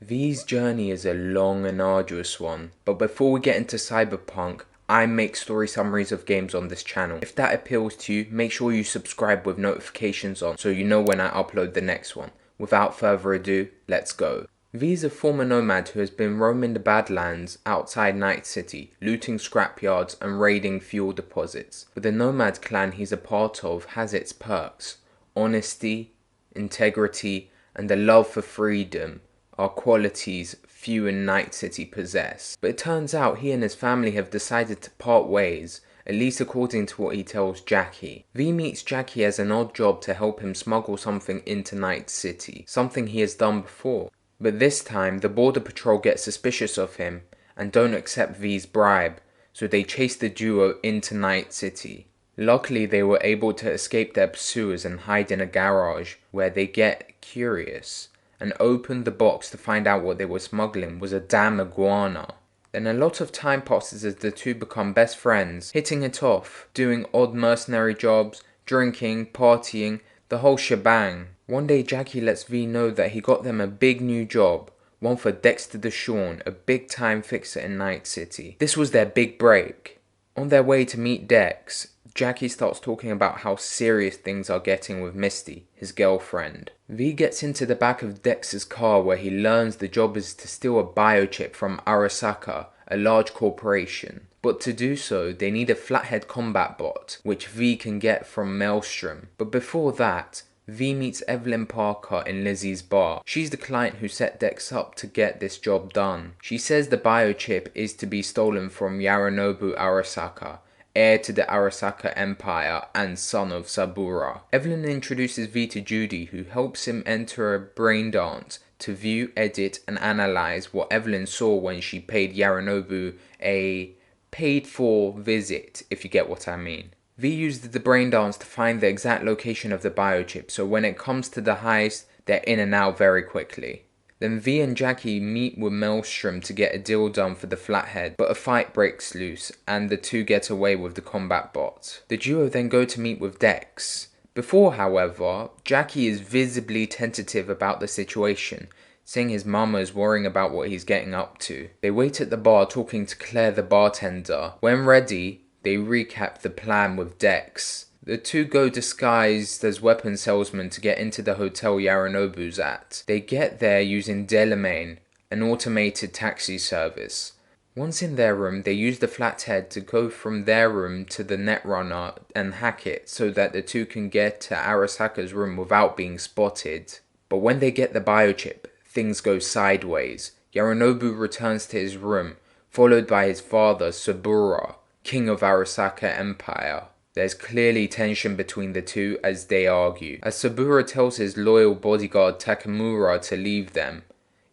V's journey is a long and arduous one, but before we get into Cyberpunk, I make story summaries of games on this channel. If that appeals to you, make sure you subscribe with notifications on so you know when I upload the next one. Without further ado, let's go. V is a former nomad who has been roaming the Badlands outside Night City, looting scrapyards and raiding fuel deposits. But the nomad clan he's a part of has its perks. Honesty, integrity, and the love for freedom are qualities few in Night City possess. But it turns out he and his family have decided to part ways, at least according to what he tells Jackie. V meets Jackie as an odd job to help him smuggle something into Night City, something he has done before. But this time, the border patrol get suspicious of him and don't accept V's bribe, so they chase the duo into Night City. Luckily, they were able to escape their pursuers and hide in a garage, where they get curious and open the box to find out what they were smuggling was a damn iguana. Then a lot of time passes as the two become best friends, hitting it off, doing odd mercenary jobs, drinking, partying, the whole shebang. One day Jackie lets V know that he got them a big new job, one for Dexter DeShawn, a big time fixer in Night City. This was their big break. On their way to meet Dex, Jackie starts talking about how serious things are getting with Misty, his girlfriend. V gets into the back of Dex's car where he learns the job is to steal a biochip from Arasaka, a large corporation. But to do so, they need a flathead combat bot, which V can get from Maelstrom. But before that, V meets Evelyn Parker in Lizzie's bar. She's the client who set Dex up to get this job done. She says the biochip is to be stolen from Yorinobu Arasaka, heir to the Arasaka Empire and son of Sabura. Evelyn introduces V to Judy, who helps him enter a brain dance to view, edit and analyze what Evelyn saw when she paid Yorinobu a paid-for visit, if you get what I mean. V used the brain dance to find the exact location of the biochip, so when it comes to the heist, they're in and out very quickly. Then V and Jackie meet with Maelstrom to get a deal done for the flathead, but a fight breaks loose and the two get away with the combat bot. The duo then go to meet with Dex. Before, however, Jackie is visibly tentative about the situation, saying his mama is worrying about what he's getting up to. They wait at the bar talking to Claire the bartender. When ready, they recap the plan with Dex. The two go disguised as weapon salesmen to get into the hotel Yorinobu's at. They get there using Delamain, an automated taxi service. Once in their room, they use the flathead to go from their room to the Netrunner and hack it so that the two can get to Arasaka's room without being spotted. But when they get the biochip, things go sideways. Yorinobu returns to his room, followed by his father, Sabura, king of Arasaka Empire. There's clearly tension between the two as they argue. As Sabura tells his loyal bodyguard Takamura to leave them,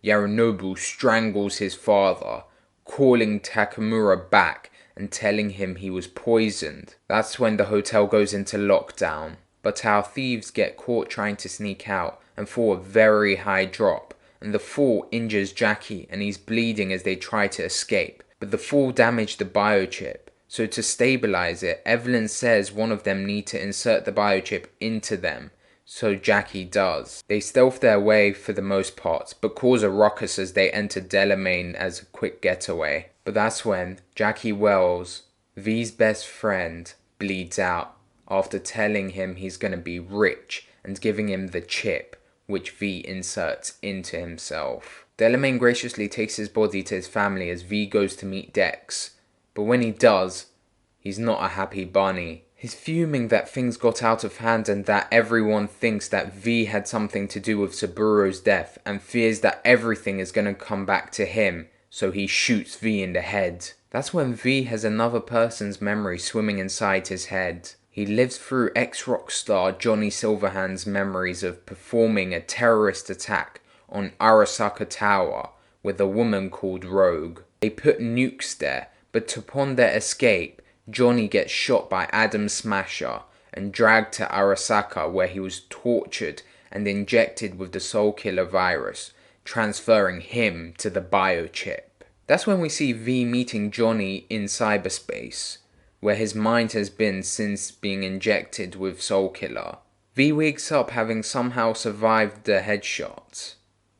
Yorinobu strangles his father, calling Takamura back and telling him he was poisoned. That's when the hotel goes into lockdown. But our thieves get caught trying to sneak out and fall a very high drop, and the fall injures Jackie and he's bleeding as they try to escape. But the fall damaged the biochip. So to stabilize it, Evelyn says one of them need to insert the biochip into them, so Jackie does. They stealth their way for the most part, but cause a ruckus as they enter Delamain as a quick getaway. But that's when Jackie Wells, V's best friend, bleeds out after telling him he's gonna be rich and giving him the chip, which V inserts into himself. Delamain graciously takes his body to his family as V goes to meet Dex. But when he does, he's not a happy bunny. He's fuming that things got out of hand and that everyone thinks that V had something to do with Saburo's death and fears that everything is going to come back to him, so he shoots V in the head. That's when V has another person's memory swimming inside his head. He lives through ex-rock star Johnny Silverhand's memories of performing a terrorist attack on Arasaka Tower with a woman called Rogue. They put nukes there, but upon their escape, Johnny gets shot by Adam Smasher and dragged to Arasaka where he was tortured and injected with the Soul Killer virus, transferring him to the biochip. That's when we see V meeting Johnny in cyberspace, where his mind has been since being injected with Soul Killer. V wakes up having somehow survived the headshots.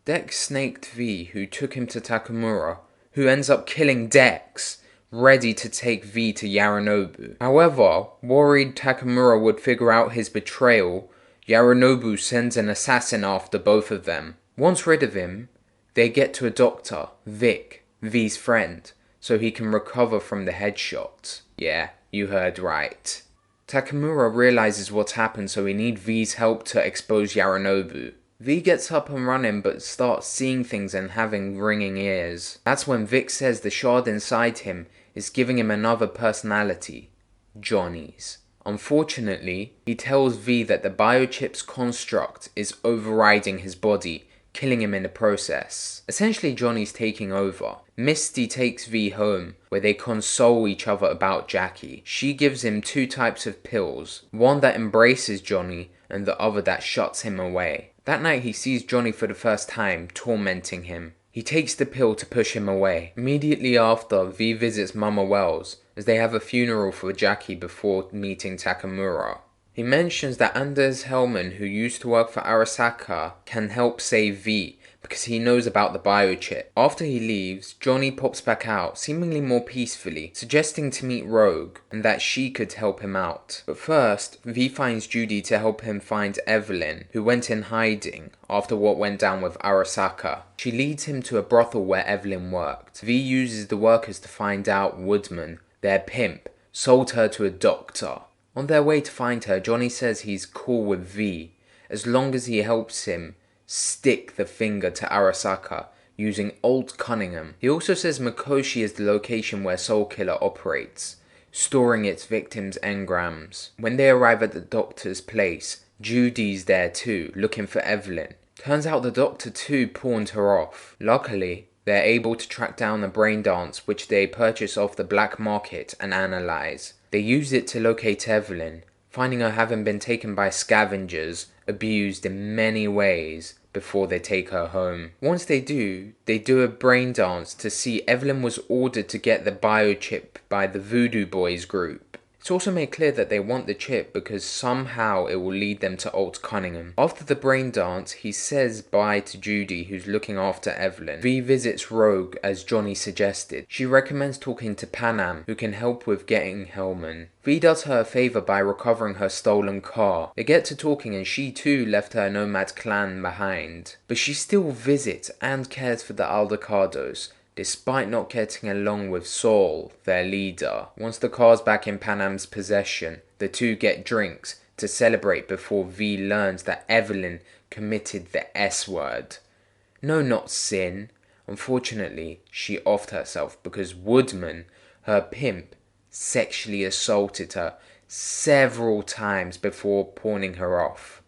Dex snaked V, who took him to Takamura, who ends up killing Dex, ready to take V to Yorinobu. However, worried Takamura would figure out his betrayal, Yorinobu sends an assassin after both of them. Once rid of him, they get to a doctor, Vic, V's friend, so he can recover from the headshot. Yeah, you heard right. Takamura realizes what's happened, so he needs V's help to expose Yorinobu. V gets up and running but starts seeing things and having ringing ears. That's when Vic says the shard inside him is giving him another personality, Johnny's. Unfortunately, he tells V that the biochip's construct is overriding his body, killing him in the process. Essentially, Johnny's taking over. Misty takes V home, where they console each other about Jackie. She gives him 2 types of pills, one that embraces Johnny and the other that shuts him away. That night he sees Johnny for the first time, tormenting him. He takes the pill to push him away. Immediately after, V visits Mama Wells, as they have a funeral for Jackie before meeting Takamura. He mentions that Anders Hellman, who used to work for Arasaka, can help save V, because he knows about the biochip. After he leaves, Johnny pops back out, seemingly more peacefully, suggesting to meet Rogue, and that she could help him out. But first, V finds Judy to help him find Evelyn, who went in hiding after what went down with Arasaka. She leads him to a brothel where Evelyn worked. V uses the workers to find out Woodman, their pimp, sold her to a doctor. On their way to find her, Johnny says he's cool with V, as long as he helps him stick the finger to Arasaka using Old Cunningham. He also says Mikoshi is the location where Soulkiller operates, storing its victims' engrams. When they arrive at the doctor's place, Judy's there too, looking for Evelyn. Turns out the doctor too pawned her off. Luckily, they're able to track down a brain dance which they purchase off the black market and analyze. They use it to locate Evelyn, finding her having been taken by scavengers, abused in many ways, before they take her home. Once they do a brain dance to see Evelyn was ordered to get the biochip by the Voodoo Boys group. It's also made clear that they want the chip because somehow it will lead them to Alt Cunningham. After the brain dance, he says bye to Judy, who's looking after Evelyn. V visits Rogue as Johnny suggested. She recommends talking to Panam, who can help with getting Hellman. V does her a favour by recovering her stolen car. They get to talking and she too left her nomad clan behind. But she still visits and cares for the Aldecados, despite not getting along with Saul, their leader. Once the car's back in Panam's possession, the two get drinks to celebrate before V learns that Evelyn committed the S word. No, not sin. Unfortunately, she offed herself because Woodman, her pimp, sexually assaulted her several times before pawning her off.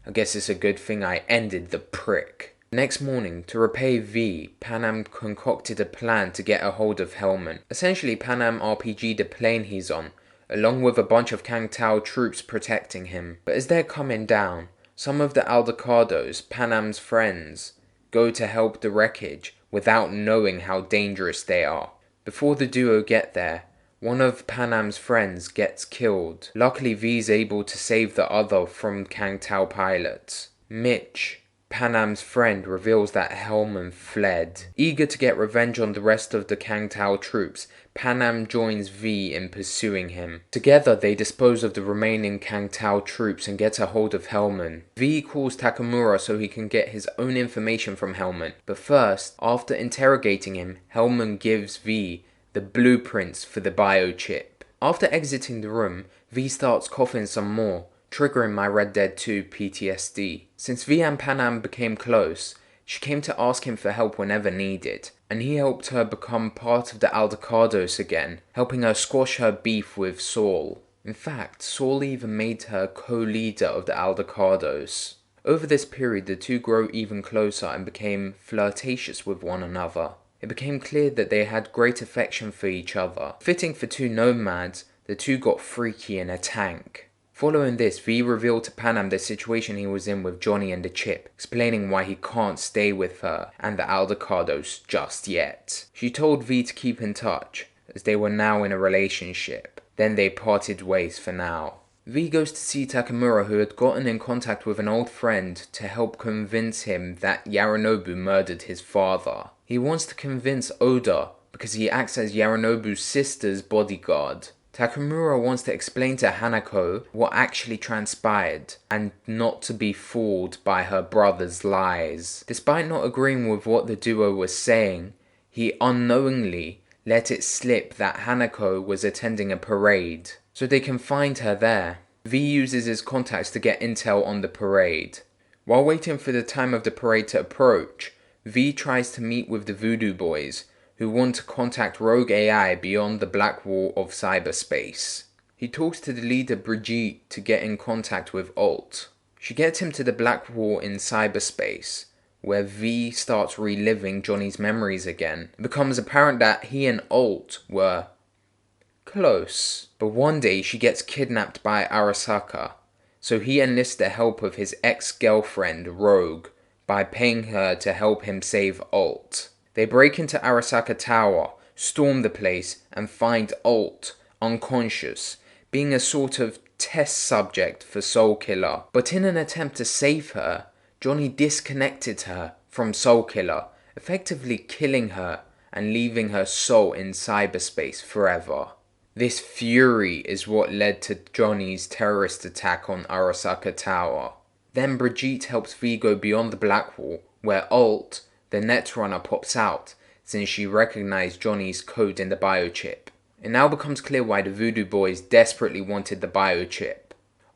I guess it's a good thing I ended the prick. Next morning, to repay V, Panam concocted a plan to get a hold of Hellman. Essentially, Panam RPG'd the plane he's on, along with a bunch of Kang Tao troops protecting him. But as they're coming down, some of the Aldecados, Panam's friends, go to help the wreckage without knowing how dangerous they are. Before the duo get there, one of Panam's friends gets killed. Luckily, V's able to save the other from Kang Tao pilots. Mitch, Panam's friend, reveals that Hellman fled. Eager to get revenge on the rest of the Kang Tao troops, Panam joins V in pursuing him. Together they dispose of the remaining Kang Tao troops and get a hold of Hellman. V calls Takamura so he can get his own information from Hellman, but first, after interrogating him, Hellman gives V the blueprints for the biochip. After exiting the room, V starts coughing some more, triggering my Red Dead 2 PTSD. Since V and Panam became close, she came to ask him for help whenever needed, and he helped her become part of the Aldecados again, helping her squash her beef with Saul. In fact, Saul even made her co-leader of the Aldecados. Over this period, the two grew even closer and became flirtatious with one another. It became clear that they had great affection for each other. Fitting for two nomads, the two got freaky in a tank. Following this, V revealed to Panam the situation he was in with Johnny and the chip, explaining why he can't stay with her and the Aldecados just yet. She told V to keep in touch, as they were now in a relationship. Then they parted ways for now. V goes to see Takamura, who had gotten in contact with an old friend to help convince him that Yorinobu murdered his father. He wants to convince Oda because he acts as Yorinobu's sister's bodyguard. Takamura wants to explain to Hanako what actually transpired and not to be fooled by her brother's lies. Despite not agreeing with what the duo was saying, he unknowingly let it slip that Hanako was attending a parade, so they can find her there. V uses his contacts to get intel on the parade. While waiting for the time of the parade to approach, V tries to meet with the Voodoo Boys, who want to contact rogue AI beyond the black wall of cyberspace. He talks to the leader Brigitte to get in contact with Alt. She gets him to the black wall in cyberspace, where V starts reliving Johnny's memories again. It becomes apparent that he and Alt were close. But one day she gets kidnapped by Arasaka, so he enlists the help of his ex-girlfriend Rogue by paying her to help him save Alt. They break into Arasaka Tower, storm the place, and find Alt unconscious, being a sort of test subject for Soul Killer. But in an attempt to save her, Johnny disconnected her from Soul Killer, effectively killing her and leaving her soul in cyberspace forever. This fury is what led to Johnny's terrorist attack on Arasaka Tower. Then Brigitte helps V go beyond the black wall, where Alt, the Netrunner, pops out, since she recognized Johnny's code in the Biochip. It now becomes clear why the Voodoo Boys desperately wanted the Biochip.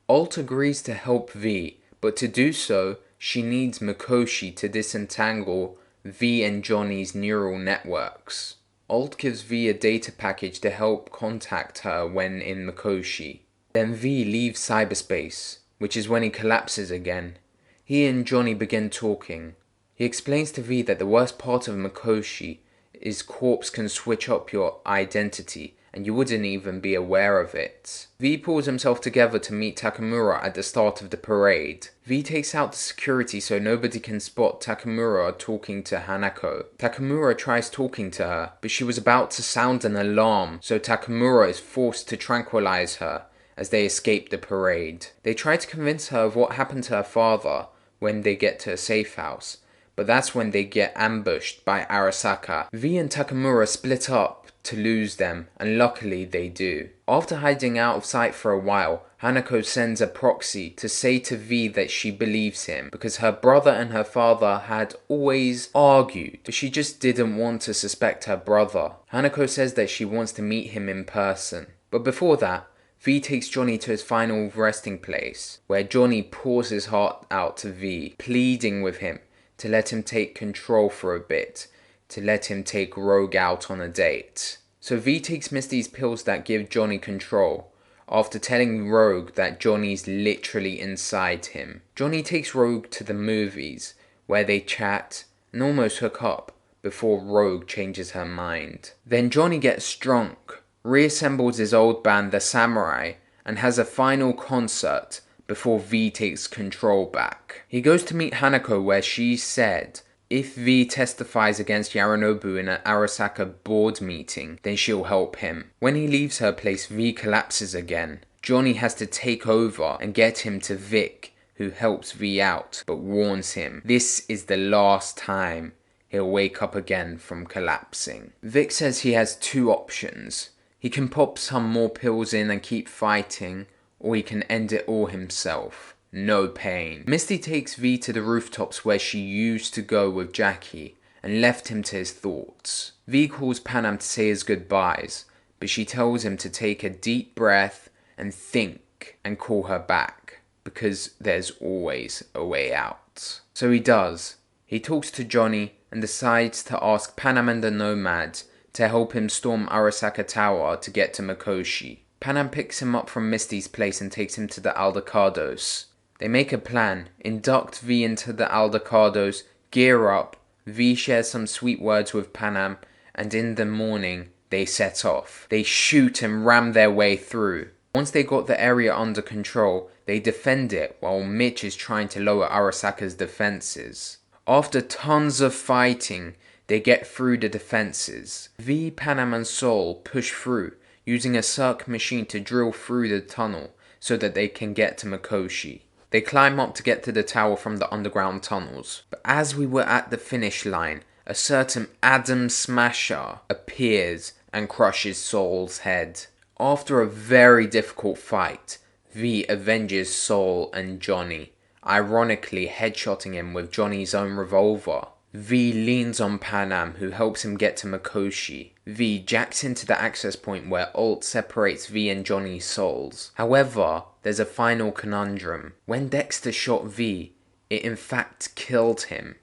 Alt agrees to help V, but to do so, she needs Mikoshi to disentangle V and Johnny's neural networks. Alt gives V a data package to help contact her when in Mikoshi. Then V leaves cyberspace, which is when he collapses again. He and Johnny begin talking. He explains to V that the worst part of Mikoshi is corpse can switch up your identity and you wouldn't even be aware of it. V pulls himself together to meet Takamura at the start of the parade. V takes out the security so nobody can spot Takamura talking to Hanako. Takamura tries talking to her, but she was about to sound an alarm, so Takamura is forced to tranquilize her as they escape the parade. They try to convince her of what happened to her father when they get to a safe house, but that's when they get ambushed by Arasaka. V and Takamura split up to lose them, and luckily they do. After hiding out of sight for a while, Hanako sends a proxy to say to V that she believes him, because her brother and her father had always argued, but she just didn't want to suspect her brother. Hanako says that she wants to meet him in person. But before that, V takes Johnny to his final resting place, where Johnny pours his heart out to V, pleading with him to let him take control for a bit, to let him take Rogue out on a date. So V takes Misty's pills that give Johnny control, after telling Rogue that Johnny's literally inside him. Johnny takes Rogue to the movies, where they chat and almost hook up, before Rogue changes her mind. Then Johnny gets drunk, reassembles his old band The Samurai, and has a final concert before V takes control back. He goes to meet Hanako, where she said if V testifies against Yorinobu in an Arasaka board meeting, then she'll help him. When he leaves her place, V collapses again. Johnny has to take over and get him to Vic, who helps V out, but warns him this is the last time he'll wake up again from collapsing. Vic says he has two options. He can pop some more pills in and keep fighting, or he can end it all himself. No pain. Misty takes V to the rooftops where she used to go with Jackie and left him to his thoughts. V calls Panam to say his goodbyes, but she tells him to take a deep breath and think and call her back, because there's always a way out. So he does. He talks to Johnny and decides to ask Panam and the Nomad to help him storm Arasaka Tower to get to Mikoshi. Panam picks him up from Misty's place and takes him to the Aldecados. They make a plan, induct V into the Aldecados, gear up, V shares some sweet words with Panam, and in the morning, they set off. They shoot and ram their way through. Once they got the area under control, they defend it while Mitch is trying to lower Arasaka's defenses. After tons of fighting, they get through the defenses. V, Panam and Sol push through, using a circ machine to drill through the tunnel, so that they can get to Mikoshi. They climb up to get to the tower from the underground tunnels, but as we were at the finish line, a certain Adam Smasher appears and crushes Soul's head. After a very difficult fight, V avenges Soul and Johnny, ironically headshotting him with Johnny's own revolver. V leans on Panam, who helps him get to Mikoshi. V jacks into the access point where Alt separates V and Johnny's souls. However, there's a final conundrum. When Dexter shot V, it in fact killed him.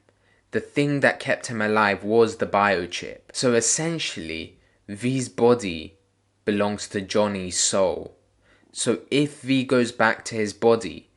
The thing that kept him alive was the biochip. So essentially, V's body belongs to Johnny's soul. So if V goes back to his body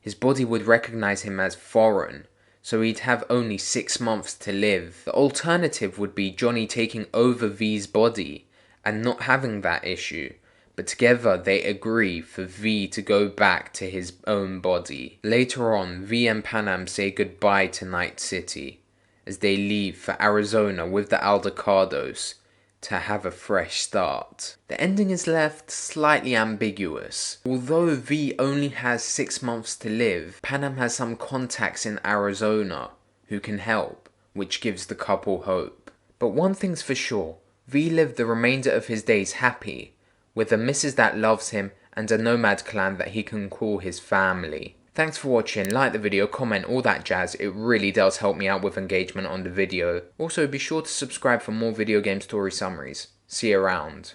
would recognize him as foreign, so he'd have only 6 months to live. The alternative would be Johnny taking over V's body and not having that issue, but together they agree for V to go back to his own body. Later on, V and Panam say goodbye to Night City as they leave for Arizona with the Aldecados to have a fresh start. The ending is left slightly ambiguous. Although V only has 6 months to live, Panam has some contacts in Arizona who can help, which gives the couple hope. But one thing's for sure, V lived the remainder of his days happy, with a missus that loves him and a nomad clan that he can call his family. Thanks for watching, like the video, comment, all that jazz, it really does help me out with engagement on the video. Also be sure to subscribe for more video game story summaries. See you around.